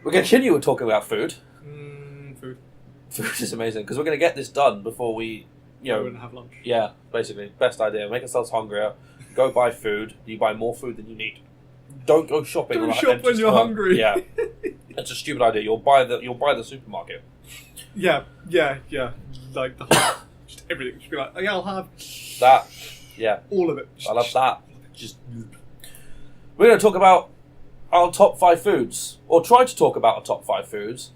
We're going to continue talking about food. Food. Food is amazing because we're going to get this done before we, Go and have lunch. Yeah, basically, best idea. Make ourselves hungrier. Go buy food. You buy more food than you need. Don't go shopping. Don't shop when you're hungry. Yeah, it's a stupid idea. You'll buy the supermarket. Yeah. Like just everything. Just be like, yeah, I'll have that. Yeah, all of it. I love that. Just we're going to talk about our top 5 foods, or try to talk about our top 5 foods,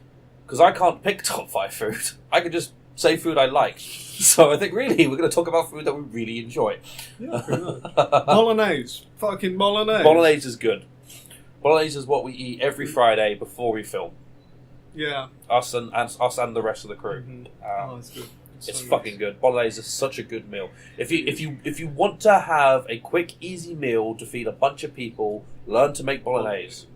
because I can't pick top 5 food. I can just say food I like. So I think really we're going to talk about food that we really enjoy. Yeah, pretty much. Bolognese. Fucking bolognese. Bolognese is good. Bolognese is what we eat every Friday before we film. Yeah. Us and the rest of the crew. Mm-hmm. It's good. It's so fucking good. Bolognese is such a good meal. If you want to have a quick, easy meal to feed a bunch of people, learn to make bolognese.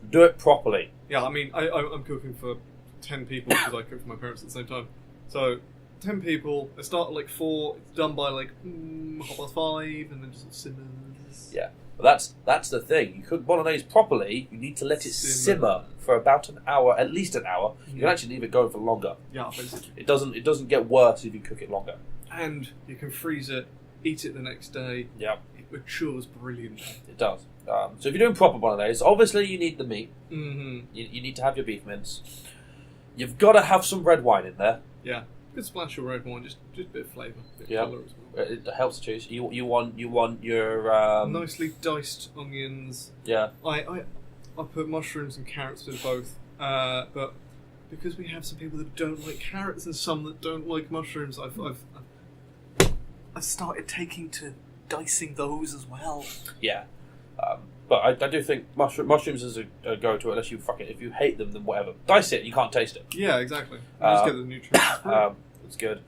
Do it properly. Yeah, I mean, I'm cooking for 10 people because I cook for my parents at the same time. So 10 people. I start at like 4. It's done by like 5:30, and then just simmers. Yeah, but that's the thing. You cook bolognese properly. You need to let it simmer for about an hour, at least an hour. You can actually leave it going for longer. Yeah, basically. It doesn't get worse if you cook it longer. And you can freeze it, eat it the next day. Yeah, it matures brilliantly. It does. So if you're doing proper bolognese, obviously you need the meat. Mm-hmm. You need to have your beef mince. You've got to have some red wine in there. Yeah, good splash of red wine, just a bit of flavour, Yeah, colour as well. It helps the cheese. You want your nicely diced onions. Yeah. I put mushrooms and carrots in both, but because we have some people that don't like carrots and some that don't like mushrooms, I've started taking to dicing those as well. Yeah. But I do think mushrooms is a go-to unless you if you hate them, then whatever. Dice it, you can't taste it. Yeah, exactly. Just get the nutrients. It's good.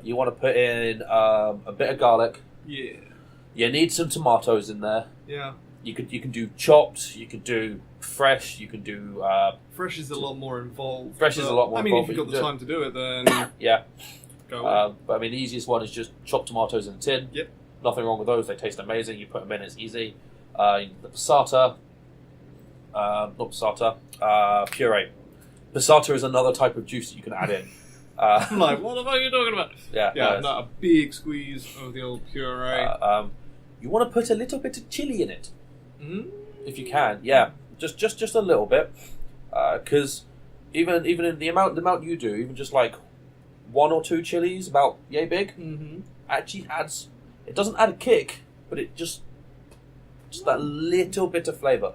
You want to put in a bit of garlic. Yeah. You need some tomatoes in there. Yeah. You can do chopped. You can do fresh. You can do fresh is a lot more involved. Fresh is a lot more. I mean, involved, if you've got the time to do it, then yeah. Go but I mean, the easiest one is just chopped tomatoes in a tin. Yep. Nothing wrong with those. They taste amazing. You put them in. It's easy. The passata. Not passata. Puree. Passata is another type of juice that you can add in. I'm like, what the fuck are you talking about? Yeah. A big squeeze of the old puree. You want to put a little bit of chili in it, if you can. Yeah, just a little bit, because even in the amount you do, even just like 1 or 2 chilies, about yay big, actually adds. It doesn't add a kick, but it just that little bit of flavour.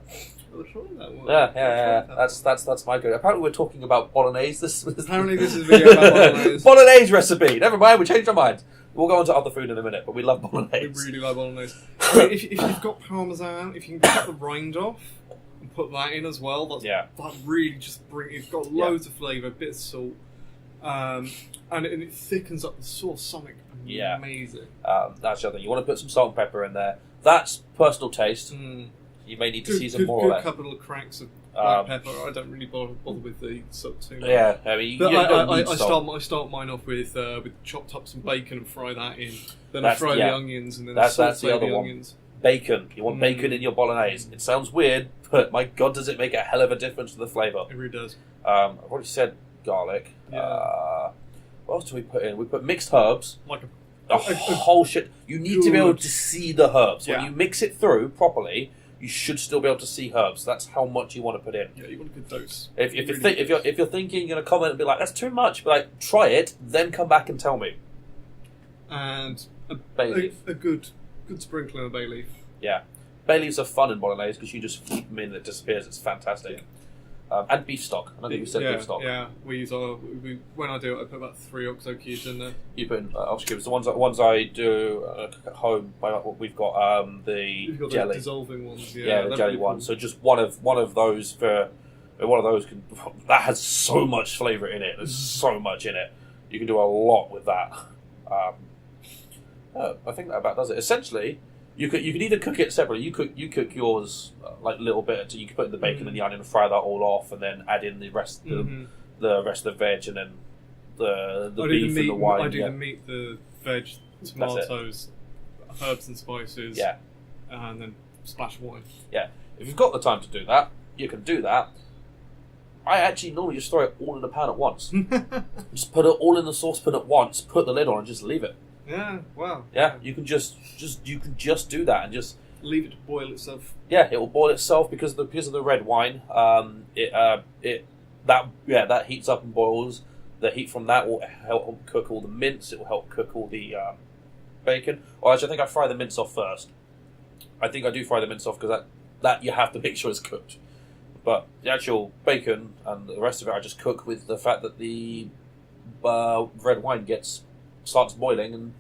I'll try that one. Yeah. That's my go. Apparently, we're talking about bolognese. Apparently, this is a video about bolognese. Bolognese recipe. Never mind. We changed our minds. We'll go on to other food in a minute, but we love bolognese. We really like bolognese. I mean, if you've got parmesan, if you can cut the rind off and put that in as well, that really just it's got loads of flavour, bit of salt, and it thickens up the sauce. Something amazing. That's the other thing. You want to put some salt and pepper in there. That's personal taste. You may need to season more or less. A couple of cracks of black pepper. I don't really bother with the salt too much. Yeah, I mean, I start mine off with chopped up some bacon and fry that in. Then I fry the onions and then I saute the onions. Bacon. You want bacon in your bolognese. It sounds weird, but my God, does it make a hell of a difference to the flavour. It really does. I've already said garlic. Yeah. What else do we put in? We put mixed herbs. Like a whole shit. You need to be able to see the herbs. When you mix it through properly, you should still be able to see herbs. That's how much you want to put in. Yeah, you want a good dose. If you're thinking in a comment and be like, that's too much, but like, try it, then come back and tell me. And bay leaf. A good sprinkling of bay leaf. Yeah. Bay leaves are fun in bolognese because you just flip them in and it disappears. It's fantastic. And beef stock. I don't think we said beef stock. Yeah, when I do it, I put about 3 OXO cubes in there. You put in OXO cubes. The ones I do at home, we've got You've got jelly. The dissolving ones. Yeah, the jelly one. So just one of those that has so much flavour in it. There's so much in it. You can do a lot with that. I think that about does it. Essentially, you could either cook it separately. You cook yours like a little bit. You could put in the bacon and the onion and fry that all off, and then add in the rest the rest of the veg, and then the beef and the wine. I do the meat, the veg, tomatoes, herbs and spices. Yeah, and then splash of wine. Yeah, if you've got the time to do that, you can do that. I actually normally just throw it all in the pan at once. Just put it all in the saucepan at once, put the lid on, and just leave it. Yeah, wow. Yeah, you can just do that and just leave it to boil itself. Yeah, it will boil itself because of the red wine. That heats up and boils. The heat from that will help cook all the mince. It will help cook all the bacon. Well, actually, I think I fry the mince off first. I think I do fry the mince off because that you have to make sure it's cooked. But the actual bacon and the rest of it, I just cook with the fact that the red wine starts boiling and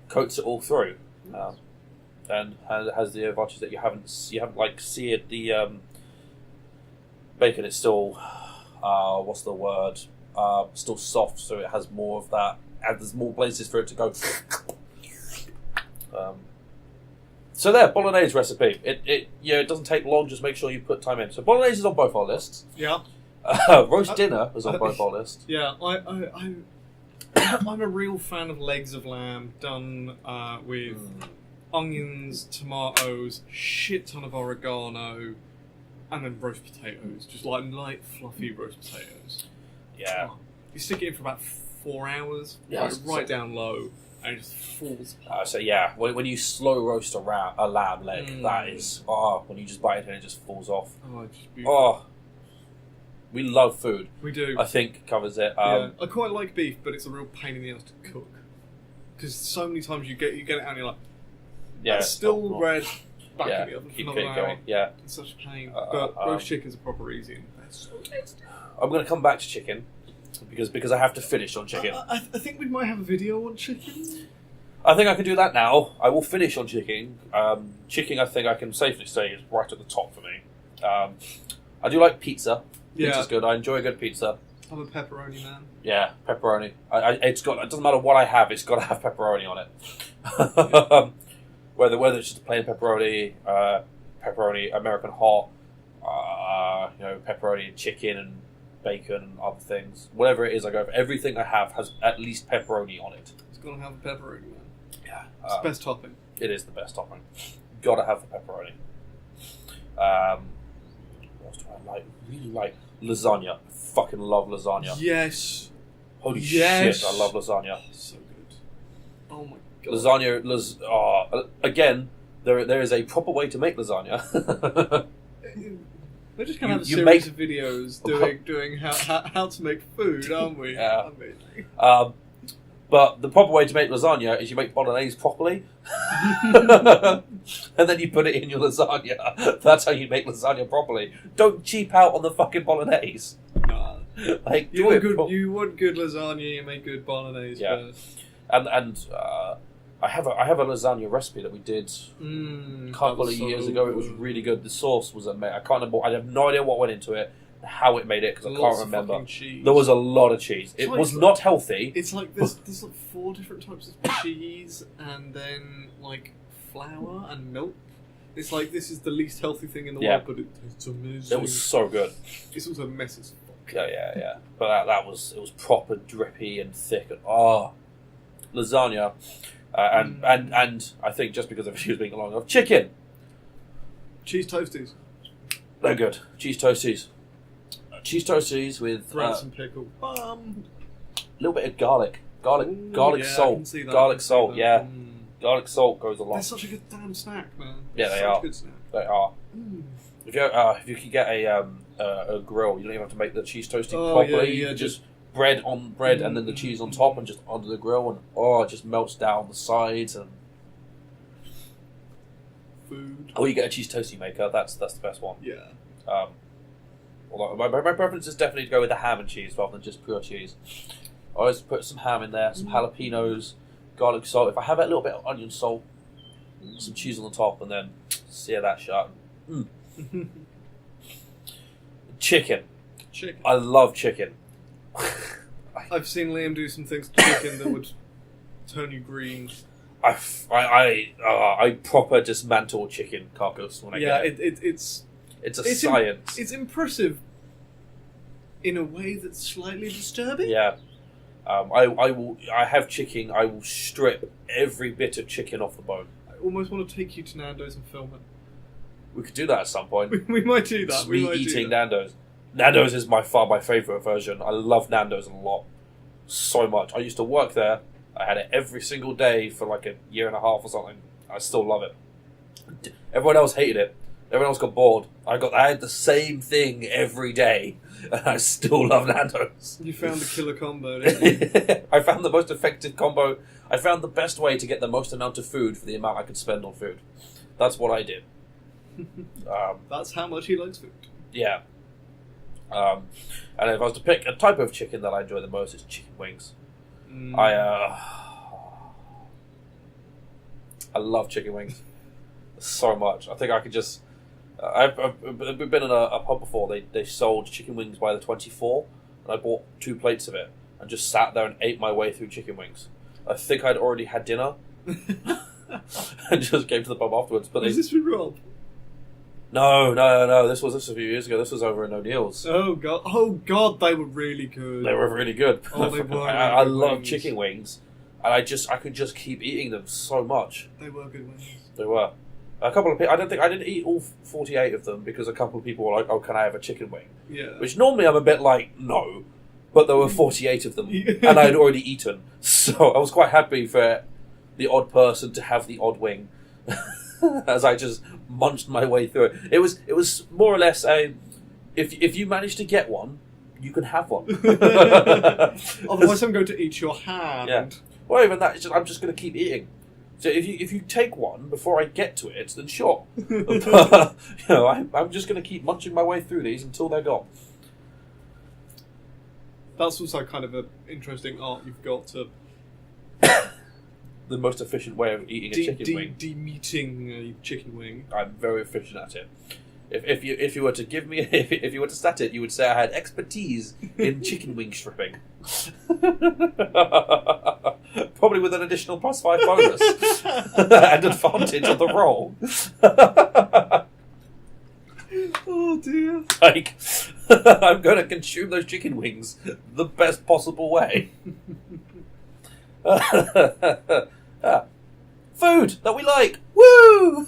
coats it all through, and has the advantage that you haven't like seared the bacon. It's still what's the word? Still soft, so it has more of that. And there's more places for it to go. So there, bolognese recipe. It doesn't take long. Just make sure you put time in. So bolognese is on both our lists. Yeah. Roast dinner is on both our lists. Yeah, I'm a real fan of legs of lamb done with onions, tomatoes, shit ton of oregano, and then roast potatoes. Just like light, fluffy roast potatoes. Yeah. You stick it in for about 4 hours. Yeah, right down low. And it just falls apart. So yeah, when you slow roast a lamb leg, that is when you just bite it and it just falls off. Oh, it's just beautiful. We love food. We do. I think covers it. Yeah. I quite like beef, but it's a real pain in the ass to cook because so many times you get it out and you're like, it's still red back in the oven for another hour. Going. Yeah, it's such a pain. But roast chicken's a proper easy. That's so tasty. I'm going to come back to chicken. Because I have to finish on chicken. I think we might have a video on chicken. I think I can do that now. I will finish on chicken. Chicken, I think I can safely say, is right at the top for me. I do like pizza. Pizza's good. I enjoy a good pizza. I'm a pepperoni man. Yeah, pepperoni. It doesn't matter what I have. It's got to have pepperoni on it. Whether it's just a plain pepperoni, American hot, pepperoni and chicken and bacon and other things. Whatever it is, I go for everything I have has at least pepperoni on it. It's got to have a pepperoni, man. Yeah. It's the best topping. It is the best topping. Got to have the pepperoni. What else do I like? Really like lasagna. Fucking love lasagna. Yes. Holy shit, I love lasagna. So good. Oh my god. Lasagna, again, there is a proper way to make lasagna. We're just going to have a series of videos doing how to make food, aren't we? Yeah. But the proper way to make lasagna is you make bolognese properly, and then you put it in your lasagna. That's how you make lasagna properly. Don't cheap out on the fucking bolognese. Nah. You want good lasagna, you make good bolognese first. And I have a lasagna recipe that we did a couple of years ago. It was really good. The sauce was amazing. I can't remember. I have no idea what went into it, how it made it, because I can't remember. There was a lot of cheese. It was not healthy. It's like there's like 4 different types of cheese, and then like flour and milk. It's like this is the least healthy thing in the world, but it tastes amazing. It was so good. It's also messy as fuck. Yeah. But it was proper drippy and thick. And lasagna. And I think just because of she was being long enough, chicken. Cheese toasties. They're good. Cheese toasties. Cheese toasties with some pickle. A little bit of garlic. Garlic salt. Garlic salt. Garlic salt goes a lot. They're such a good damn snack, man. Yeah, they are. Good snack. They are. If you could get a grill, you don't even have to make the cheese toasting properly. You just bread on bread and then the cheese on top and just onto the grill, and it just melts down the sides and food. Or you get a cheese toasty maker. That's the best one. Yeah. Although my preference is definitely to go with the ham and cheese rather than just pure cheese. I always put some ham in there, some jalapenos, garlic salt. If I have a little bit of onion salt, some cheese on the top, and then sear that shut. Chicken. I love chicken. I've seen Liam do some things to chicken that would turn you green. I proper dismantle chicken carcass when I get it. It's a science. It's impressive in a way that's slightly disturbing. Yeah. I have chicken. I will strip every bit of chicken off the bone. I almost want to take you to Nando's and film it. We could do that at some point. We might do that. Just me eating Nando's. Nando's is by far my favourite version. I love Nando's a lot. So much. I used to work there. I had it every single day for like a year and a half or something. I still love it. Everyone else hated it. Everyone else got bored. I had the same thing every day, and I still love Nando's. You found the killer combo, didn't you? I found the most effective combo. I found the best way to get the most amount of food for the amount I could spend on food. That's what I did. That's how much he likes food. Yeah. And if I was to pick a type of chicken that I enjoy the most, it's chicken wings. I love chicken wings so much. I think I could just... I've been in a pub before. They sold chicken wings by the 24, and I bought 2 plates of it and just sat there and ate my way through chicken wings. I think I'd already had dinner and just came to the pub afterwards. But was this with Rob? No. This was a few years ago. This was over in O'Neill's. Oh god, they were really good. They were really good. Oh, they were. I love chicken wings, and I could just keep eating them so much. They were good wings. They were. A couple of people. I didn't eat all 48 of them because a couple of people were like, "Oh, can I have a chicken wing?" Yeah. Which normally I'm a bit like, no, but there were 48 of them, and I had already eaten, so I was quite happy for the odd person to have the odd wing. As I just munched my way through it. It was more or less if you manage to get one, you can have one. Otherwise, I'm going to eat your hand. Yeah. Well, even that, I'm just going to keep eating. So if you take one before I get to it, then sure. But, I'm just going to keep munching my way through these until they're gone. That's also kind of an interesting art you've got to... The most efficient way of eating a chicken wing. De-meating a chicken wing. I'm very efficient at it. If you were to give me if you were to stat it, you would say I had expertise in chicken wing stripping. Probably with an additional +5 bonus and advantage of the roll. Oh dear! Like, I'm going to consume those chicken wings the best possible way. Food that we like. Woo!